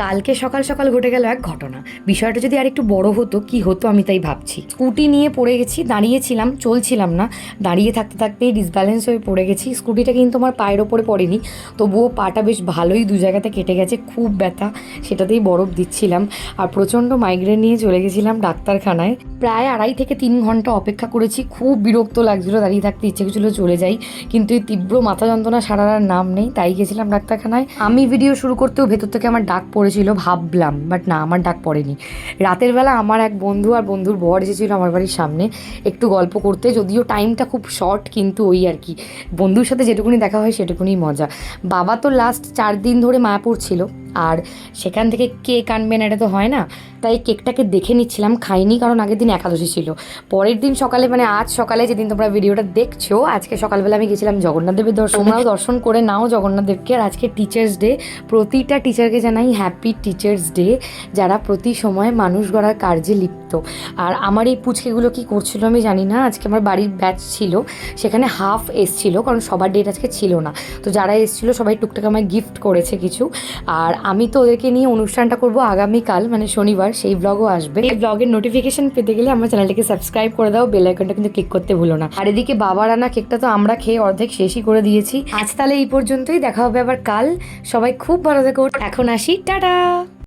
কালকে সকাল সকাল ঘটে গেল এক ঘটনা। বিষয়টা যদি আর একটু বড় হতো কি হতো আমি তাই ভাবছি। স্কুটি নিয়ে পড়ে গেছি, দাঁড়িয়েছিলাম, চলছিলাম না, দাঁড়িয়ে থাকতে থাকতেই ডিসব্যালেন্স হয়ে পড়ে গেছি। স্কুটিটা কিন্তু আমার পায়ের ওপরে পড়েনি, তবুও পাটা বেশ ভালোই দু জায়গাতে কেটে গেছে, খুব ব্যথা, সেটাতেই বরফ দিচ্ছিলাম। আর প্রচণ্ড মাইগ্রেন নিয়ে চলে গেছিলাম ডাক্তারখানায়। প্রায় 2.5 থেকে 3 ঘন্টা অপেক্ষা করেছি। খুব বিরক্ত লাগছিল, দাঁড়িয়ে থাকতে ইচ্ছে করছিল চলে যাই, কিন্তু এই তীব্র মাথা যন্ত্রণা সারার নাম নেই, তাই গেছিলাম ডাক্তারখানায়। আমি ভিডিও শুরু করতেও ভেতর থেকে আমার ডাক পড়েছিল ভাবলাম, বাট না, আমার ডাক পড়েনি। রাতের বেলা আমার এক বন্ধু আর বন্ধুর বর এসেছিলো আমার বাড়ির সামনে একটু গল্প করতে, যদিও টাইমটা খুব শর্ট, কিন্তু ওই আর কি, বন্ধুর সাথে যেটুকুনি দেখা হয় সেটুকুনি মজা। বাবা তো লাস্ট 4 দিন ধরে মায়াপুর ছিল, আর সেখান থেকে কেক আনবেন এটা তো হয় না, তাই কেকটাকে দেখে নিচ্ছিলাম, খাইনি কারণ আগের দিন একাদশী ছিল। পরের দিন সকালে, মানে আজ সকালে যেদিন তোমরা ভিডিওটা দেখছো, আজকে সকালবেলা আমি গেছিলাম জগন্নাথ দেবের দর্শন। তোমরাও দর্শন করে নাও জগন্নাথ দেবকে। আর আজকে টিচার্স ডে, প্রতিটা টিচারকে জানাই হ্যাপি টিচার্স ডে, যারা প্রতি সময় মানুষ গড়ার কার্যে লিপ্ত। আর আমার এই পুচকেগুলো কি করছিল আমি জানি না, আজকে আমার বাড়ির ব্যাচ ছিল, সেখানে হাফ এসছিল, কারণ সবার ডেট আজকে ছিল না, তো যারা এসছিল সবাই টুকটাক আমায় গিফট করেছে কিছু। আর আমি তো ওদেরকে নিয়ে অনুষ্ঠানটা করবো আগামীকাল, মানে শনিবার, সেই ব্লগও আসবে। এই ব্লগের নোটিফিকেশন পেতে গেলে আমার চ্যানেলটাকে সাবস্ক্রাইব করে দাও, বেল আইকনটা কিন্তু ক্লিক করতে ভুলো না। আর এদিকে বাবার আনা কেকটা তো আমরা খেয়ে অর্ধেক শেষই করে দিয়েছি। আজ তাহলে এই পর্যন্তই, দেখা হবে আবার কাল। সবাই খুব ভালো থেকো, এখন আসি, টাটা।